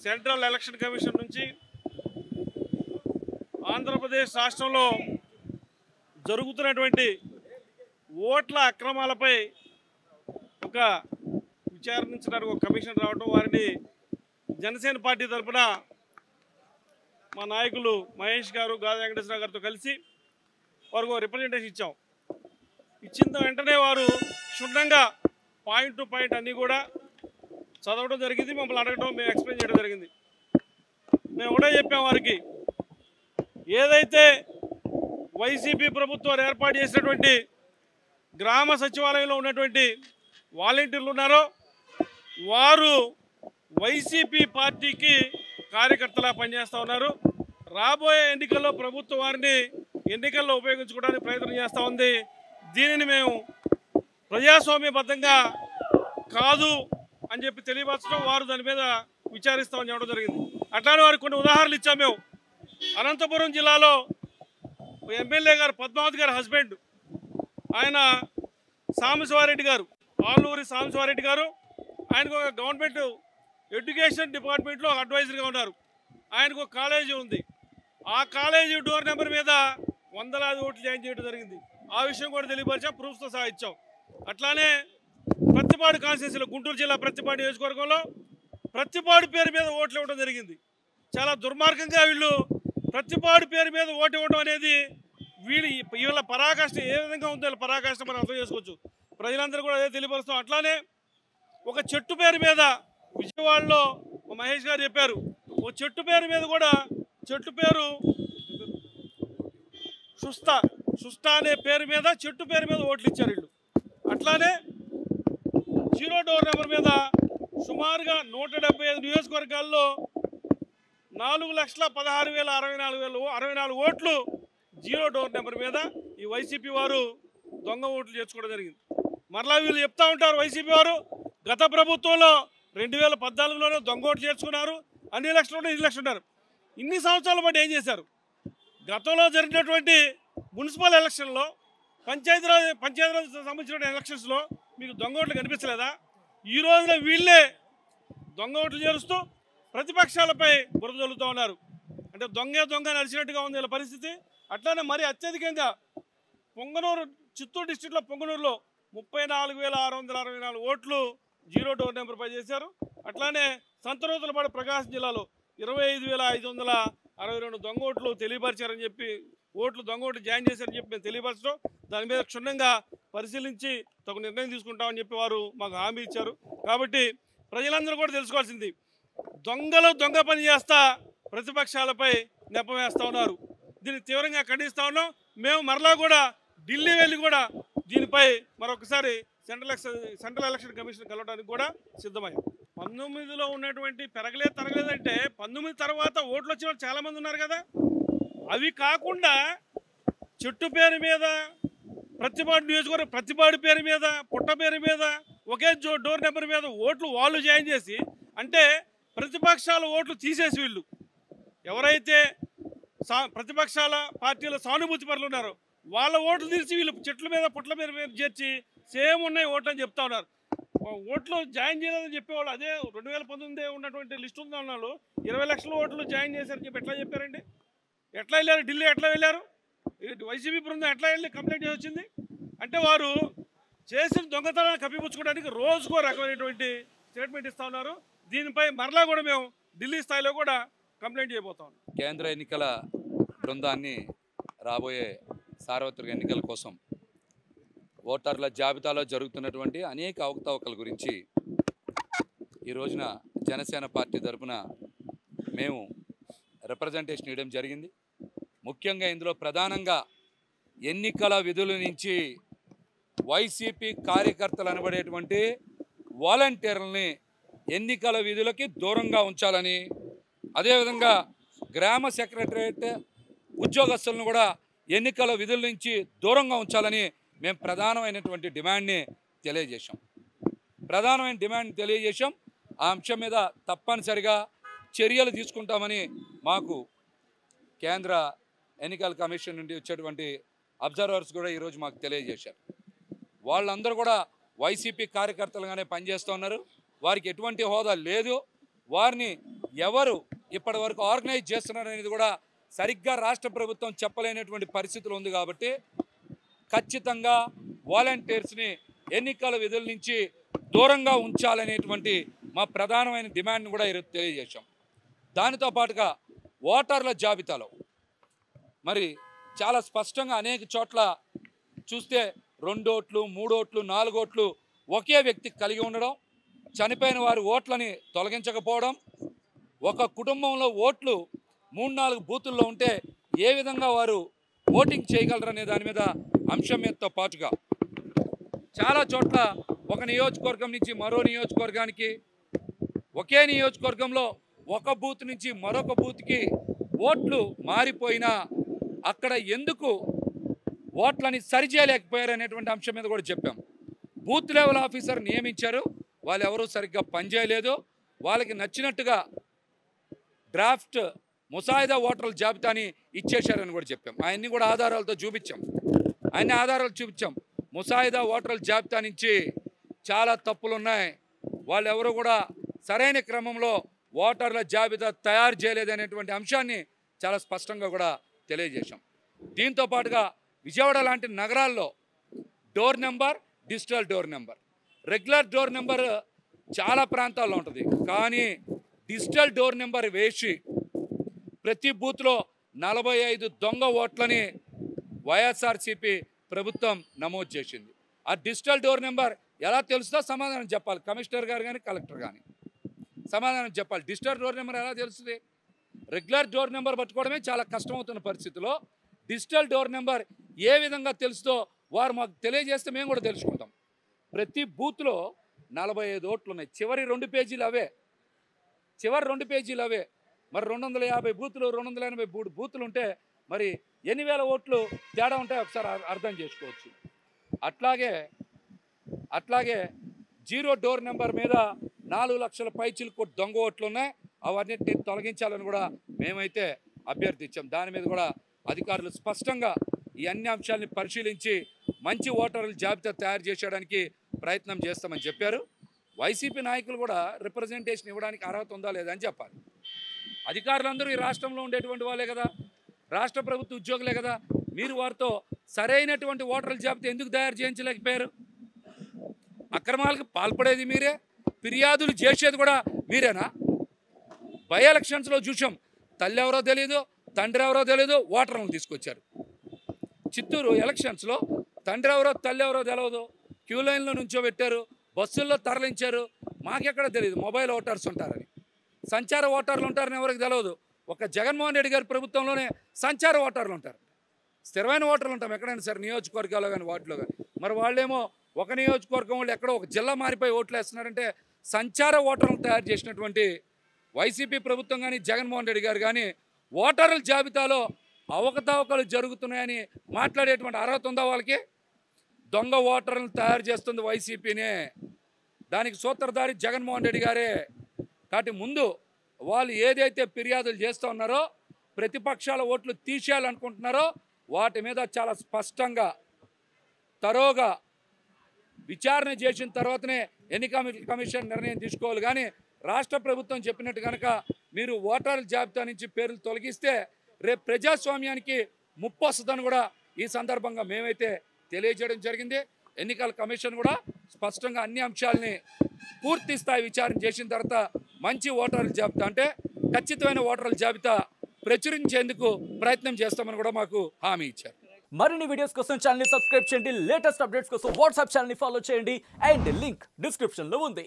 Central election commission నుంచి ఆంధ్రప్రదేశ్ రాష్ట్రంలో జరుగుతున్నటువంటి ఓట్ల అక్రమాలపై ఒక విచారించడానికి ఒక కమిషన్ రావడం, వారిని జనసేన పార్టీ తరఫున మా నాయకులు మహేష్ గారు, గాదా వెంకటేశ్వర గారితో కలిసి వారికి రిప్రజెంటేషన్ ఇచ్చాం. ఇచ్చిన వెంటనే వారు క్షుణ్ణంగా పాయింట్ టు పాయింట్ అన్నీ కూడా చదవడం జరిగింది, మమ్మల్ని అడగడం, మేము ఎక్స్ప్లెయిన్ చేయడం జరిగింది. మేము ఒకటే చెప్పాం వారికి, ఏదైతే వైసీపీ ప్రభుత్వం ఏర్పాటు చేసినటువంటి గ్రామ సచివాలయంలో ఉన్నటువంటి వాలంటీర్లు ఉన్నారో వారు వైసీపీ పార్టీకి కార్యకర్తలా పనిచేస్తూ ఉన్నారు. రాబోయే ఎన్నికల్లో ప్రభుత్వం వారిని ఎన్నికల్లో ఉపయోగించుకోవడానికి ప్రయత్నం చేస్తూ ఉంది. దీనిని మేము ప్రజాస్వామ్యబద్ధంగా కాదు అని చెప్పి తెలియపరచడం, వారు దాని మీద విచారిస్తామని చెప్పడం జరిగింది. అట్లానే వారికి కొన్ని ఉదాహరణలు ఇచ్చాము. మేము అనంతపురం జిల్లాలో ఎమ్మెల్యే గారు పద్మావతి గారి హస్బెండ్, ఆయన సాంబశివారెడ్డి గారు, ఆలూరి సాంబశివారెడ్డి గారు, ఆయనకు ఒక గవర్నమెంట్ ఎడ్యుకేషన్ డిపార్ట్మెంట్లో అడ్వైజర్గా ఉన్నారు. ఆయనకు ఒక కాలేజీ ఉంది. ఆ కాలేజీ డోర్ నెంబర్ మీద వందలాది ఓట్లు జాయిన్ చేయడం జరిగింది. ఆ విషయం కూడా తెలియపరిచాం, ప్రూఫ్స్తో సహా ఇచ్చాం. అట్లానే ప్రత్తిపాడు కాన్స్టిట్యున్సీలో, గుంటూరు జిల్లా ప్రత్తిపాడు నియోజకవర్గంలో ప్రత్తిపాడు పేరు మీద ఓట్లు ఇవ్వడం జరిగింది. చాలా దుర్మార్గంగా వీళ్ళు ప్రత్తిపాడు పేరు మీద ఓటు ఇవ్వడం అనేది వీళ్ళ పరాకాష్ట ఏ విధంగా ఉందో వీళ్ళ పరాకాష్ట మనం అర్థం చేసుకోవచ్చు. ప్రజలందరూ కూడా అదే తెలియపరుస్తాం. అట్లానే ఒక చెట్టు పేరు మీద విజయవాడలో మహేష్ గారు చెప్పారు, ఓ చెట్టు పేరు మీద కూడా, చెట్టు పేరు సుస్తా అనే పేరు మీద, చెట్టు పేరు మీద ఓట్లు ఇచ్చారు వీళ్ళు. అట్లానే 0 డోర్ నెంబర్ మీద సుమారుగా 175 నియోజకవర్గాల్లో 4,16,064 ఓట్లు 0 డోర్ నెంబర్ మీద ఈ వైసీపీ వారు దొంగ ఓట్లు చేర్చుకోవడం జరిగింది. మరలా వీళ్ళు చెప్తా ఉంటారు, వైసీపీ వారు గత ప్రభుత్వంలో 2014లోనే దొంగ ఓట్లు చేర్చుకున్నారు, అన్ని ఎలక్షన్లు ఇన్ని ఎలక్షన్ ఉన్నారు. ఇన్ని సంవత్సరాల పాటు ఏం చేశారు? గతంలో జరిగినటువంటి మున్సిపల్ ఎలక్షన్లో, పంచాయతీరాజ్ సంబంధించిన ఎలక్షన్స్లో మీకు దొంగ ఓట్లు కనిపించలేదా? ఈ రోజున వీళ్ళే దొంగ ఓట్లు చేరుస్తూ ప్రతిపక్షాలపై బురద జల్లుతూ ఉన్నారు. అంటే దొంగ నడిచినట్టుగా ఉంది వీళ్ళ పరిస్థితి. అట్లానే మరి అత్యధికంగా పొంగనూరు, చిత్తూరు డిస్టిక్లో పొంగనూరులో 34,664 ఓట్లు 0 డోర్ నెంబర్పై చేశారు. అట్లానే సంతనూతలపాడు ప్రకాశం జిల్లాలో 25,562 దొంగ ఓట్లు తెలియపరిచారని చెప్పి, దొంగ ఓట్లు జాయిన్ చేశారని చెప్పి మేము తెలియపరచడం, దాని మీద క్షుణ్ణంగా పరిశీలించి తగు నిర్ణయం తీసుకుంటామని చెప్పి వారు మాకు హామీ ఇచ్చారు. కాబట్టి ప్రజలందరూ కూడా తెలుసుకోవాల్సింది, దొంగ పని చేస్తా ప్రతిపక్షాలపై నెపం వేస్తూ ఉన్నారు. దీన్ని తీవ్రంగా ఖండిస్తూ ఉన్నాం. మేము మరలా కూడా ఢిల్లీ వెళ్ళి కూడా దీనిపై మరొకసారి సెంట్రల్ ఎలక్షన్ కమిషన్ కలవడానికి కూడా సిద్ధమయ్యాం. 19లో ఉన్నటువంటి తరగలేదంటే 19 తర్వాత ఓట్లు వచ్చిన వాళ్ళు చాలామంది ఉన్నారు కదా. అవి కాకుండా చెట్టు పేరు మీద, ప్రత్తిపాడు నియోజకవర్గం ప్రత్తిపాడు పేరు మీద, పుట్ట పేరు మీద, ఒకే డోర్ నెంబర్ మీద ఓట్లు వాళ్ళు జాయిన్ చేసి, అంటే ప్రతిపక్షాల ఓట్లు తీసేసి వీళ్ళు ఎవరైతే ప్రతిపక్షాల పార్టీల సానుభూతి పరులు ఉన్నారో వాళ్ళ ఓట్లు తీసి వీళ్ళు చెట్ల మీద, పుట్ల మీద చేర్చి సేమ్ ఉన్నాయి ఓట్లు అని చెప్తా ఉన్నారు. ఓట్లు జాయిన్ చేయలేదని చెప్పేవాళ్ళు అదే 2019 ఉన్నటువంటి లిస్ట్ ఉన్న వాళ్ళు 20 లక్షల ఓట్లు జాయిన్ చేశారని చెప్పి ఎట్లా చెప్పారండి? ఎట్లా వెళ్ళారు? ఢిల్లీ ఎట్లా వెళ్ళారు? వైసీపీ బృందం ఎట్లా వెళ్ళి కంప్లైంట్ చేసి వచ్చింది? అంటే వారు చేసిన దొంగతనాన్ని కప్పిపుచ్చుకోవడానికి రోజుకో రకమైనటువంటి స్టేట్మెంట్ ఇస్తూ ఉన్నారు. దీనిపై మరలా కూడా మేము ఢిల్లీ స్థాయిలో కూడా కంప్లైంట్ చేయబోతాం. కేంద్ర ఎన్నికల బృందాన్ని రాబోయే సార్వత్రిక ఎన్నికల కోసం ఓటర్ల జాబితాలో జరుగుతున్నటువంటి అనేక అవకతవకల గురించి ఈ రోజున జనసేన పార్టీ తరఫున మేము రిప్రజెంటేషన్ ఇవ్వడం జరిగింది. ముఖ్యంగా ఇందులో ప్రధానంగా ఎన్నికల విధుల నుంచి వైసీపీ కార్యకర్తలు అనబడేటువంటి వాలంటీర్లని ఎన్నికల విధులకి దూరంగా ఉంచాలని, అదేవిధంగా గ్రామ సెక్రటరియట్ ఉద్యోగస్తులను కూడా ఎన్నికల విధుల నుంచి దూరంగా ఉంచాలని మేము ప్రధానమైనటువంటి డిమాండ్ని తెలియజేశాం. ఆ అంశం మీద తప్పనిసరిగా చర్యలు తీసుకుంటామని మాకు కేంద్ర ఎన్నికల కమిషన్ నుండి వచ్చేటువంటి అబ్జర్వర్స్ కూడా ఈరోజు మాకు తెలియజేశారు. వాళ్ళందరూ కూడా వైసీపీ కార్యకర్తలుగానే పనిచేస్తూ ఉన్నారు. వారికి ఎటువంటి హోదా లేదు. వారిని ఎవరు ఇప్పటి వరకు ఆర్గనైజ్ చేస్తున్నారు అనేది కూడా సరిగ్గా రాష్ట్ర ప్రభుత్వం చెప్పలేనటువంటి పరిస్థితులు ఉంది. కాబట్టి ఖచ్చితంగా వాలంటీర్స్ని ఎన్నికల విధుల నుంచి దూరంగా ఉంచాలనేటువంటి మా ప్రధానమైన డిమాండ్ని కూడా ఈరోజు తెలియజేశాం. దానితో పాటుగా ఓటర్ల జాబితాలో మరి చాలా స్పష్టంగా అనేక చోట్ల చూస్తే 2 ఓట్లు 3 ఓట్లు 4 ఓట్లు ఒకే వ్యక్తికి కలిగి ఉండడం, చనిపోయిన వారి ఓట్లని తొలగించకపోవడం, ఒక కుటుంబంలో ఓట్లు 3-4 బూతుల్లో ఉంటే ఏ విధంగా వారు ఓటింగ్ చేయగలరనే దాని మీద అంశం మీదతో పాటుగా చాలా చోట్ల ఒక నియోజకవర్గం నుంచి మరో నియోజకవర్గానికి, ఒకే నియోజకవర్గంలో ఒక బూత్ నుంచి మరొక బూత్కి ఓట్లు మారిపోయినా అక్కడ ఎందుకు ఓట్లని సరిచేయలేకపోయారు అనేటువంటి అంశం మీద కూడా చెప్పాం. బూత్ లెవెల్ ఆఫీసర్ నియమించారు, వాళ్ళు ఎవరూ సరిగ్గా పనిచేయలేదు. వాళ్ళకి నచ్చినట్టుగా డ్రాఫ్ట్ ముసాయిదా ఓటర్ల జాబితాని ఇచ్చేశారని కూడా చెప్పాం. ఆయన్ని కూడా ఆధారాలతో చూపించాం. అన్ని ఆధారాలు చూపించాం. ముసాయిదా ఓటర్ల జాబితా నుంచి చాలా తప్పులు ఉన్నాయి, వాళ్ళు ఎవరు కూడా సరైన క్రమంలో ఓటర్ల జాబితా తయారు చేయలేదనేటువంటి అంశాన్ని చాలా స్పష్టంగా కూడా తెలియజేశాం. దీంతో పాటుగా విజయవాడ లాంటి నగరాల్లో door number, digital door number, regular door number చాలా ప్రాంతాల్లో ఉంటుంది, కానీ డిజిటల్ డోర్ నెంబర్ వేసి ప్రతి బూత్లో 45 దొంగ ఓట్లని వైఎస్ఆర్సీపీ ప్రభుత్వం నమోదు చేసింది. ఆ డిజిటల్ డోర్ నెంబర్ ఎలా తెలుస్తుందో సమాధానం చెప్పాలి. కమిషనర్ గారు కానీ కలెక్టర్ కానీ సమాధానం చెప్పాలి. డిజిటల్ డోర్ నెంబర్ ఎలా తెలుస్తుంది? రెగ్యులర్ డోర్ నెంబర్ పట్టుకోవడమే చాలా కష్టమవుతున్న పరిస్థితిలో డిజిటల్ డోర్ నెంబర్ ఏ విధంగా తెలుస్తుందో వారు మాకు తెలియజేస్తే మేము కూడా తెలుసుకుంటాం. ప్రతి బూత్లో 45 ఓట్లు ఉన్నాయి. చివరి 2 పేజీలు అవే, చివరి 2 పేజీలు అవే. మరి 250 బూతులు 283 బూతులు ఉంటే మరి ఎన్ని వేల ఓట్లు తేడా ఉంటాయో ఒకసారి అర్థం చేసుకోవచ్చు. అట్లాగే జీరో డోర్ నెంబర్ మీద 4 లక్షల పైచిలకు దొంగ ఓట్లు ఉన్నాయి. అవన్నిటిని తొలగించాలని కూడా మేమైతే అభ్యర్థించాం. దాని మీద కూడా అధికారులు స్పష్టంగా ఈ అన్ని అంశాలని పరిశీలించి మంచి ఓటర్ల జాబితా తయారు చేసేయడానికి ప్రయత్నం చేస్తామని చెప్పారు. వైసీపీ నాయకులు కూడా రిప్రజెంటేషన్ ఇవ్వడానికి అర్హత ఉందా లేదా అని చెప్పాలి. అధికారులందరూ ఈ రాష్ట్రంలో ఉండేటువంటి వాళ్ళే కదా, రాష్ట్ర ప్రభుత్వ ఉద్యోగులే కదా. మీరు వారితో సరైనటువంటి ఓటర్ల జాబితా ఎందుకు తయారు చేయించలేకపోయారు? అక్రమాలకు పాల్పడేది మీరే, ఫిర్యాదులు చేసేది కూడా మీరేనా? బై ఎలక్షన్స్లో చూసాం, తల్లి ఎవరో తెలియదు, తండ్రి ఎవరో తెలియదు, ఓటర్లను తీసుకొచ్చారు. చిత్తూరు ఎలక్షన్స్లో తండ్రి ఎవరో తల్లి ఎవరో తెలియదు, క్యూ లైన్లో నుంచోబెట్టారు, బస్సుల్లో తరలించారు. మాకెక్కడ తెలియదు మొబైల్ ఓటర్స్ ఉంటారని, సంచార ఓటర్లు ఉంటారని ఎవరికి తెలియదు. ఒక జగన్మోహన్ రెడ్డి గారి ప్రభుత్వంలోనే సంచార ఓటర్లు ఉంటారు, స్థిరమైన ఓటర్లు ఉంటాం ఎక్కడైనా సరే, నియోజకవర్గాల్లో కానీ వాటిలో కానీ. మరి వాళ్ళేమో ఒక నియోజకవర్గం వాళ్ళు ఎక్కడో ఒక జిల్లా మారిపోయి ఓట్లు వేస్తున్నారంటే సంచార ఓటర్లను తయారు చేసినటువంటి వైసీపీ ప్రభుత్వం కానీ జగన్మోహన్ రెడ్డి గారు కానీ ఓటర్ల జాబితాలో అవకతవకలు జరుగుతున్నాయని మాట్లాడేటువంటి అర్హత ఉందా వాళ్ళకి? దొంగ ఓటర్లను తయారు చేస్తుంది వైసీపీనే, దానికి సూత్రధారి జగన్మోహన్ రెడ్డి గారే. కాబట్టి ముందు వాళ్ళు ఏదైతే ఫిర్యాదులు చేస్తూ ఉన్నారో, ప్రతిపక్షాల ఓట్లు తీసేయాలనుకుంటున్నారో వాటి మీద చాలా స్పష్టంగా తరోగా విచారణ చేసిన తర్వాతనే ఎన్నికల కమిషన్ నిర్ణయం తీసుకోవాలి. కానీ రాష్ట్ర ప్రభుత్వం చెప్పినట్టు కనుక మీరు ఓటర్ల జాబితా నుంచి పేర్లు తొలగిస్తే రేపు ప్రజాస్వామ్యానికి ముప్పు వస్తుందని కూడా ఈ సందర్భంగా మేమైతే తెలియజేయడం జరిగింది. ఎన్నికల కమిషన్ కూడా స్పష్టంగా అన్ని అంశాలని పూర్తి స్థాయి విచారణ చేసిన తర్వాత మంచి ఓటర్ల జాబితా అంటే ఖచ్చితమైన ఓటర్ల జాబితా ప్రచురించేందుకు ప్రయత్నం చేస్తామని కూడా మాకు హామీ ఇచ్చారు. మరిన్ని వీడియోస్ కోసం ఛానల్ ని సబ్స్క్రైబ్ చేయండి, లేటెస్ట్ అప్డేట్స్ కోసం వాట్సాప్ ఛానల్ ని ఫాలో చేయండి అండ్ లింక్ డిస్క్రిప్షన్ లో ఉంది.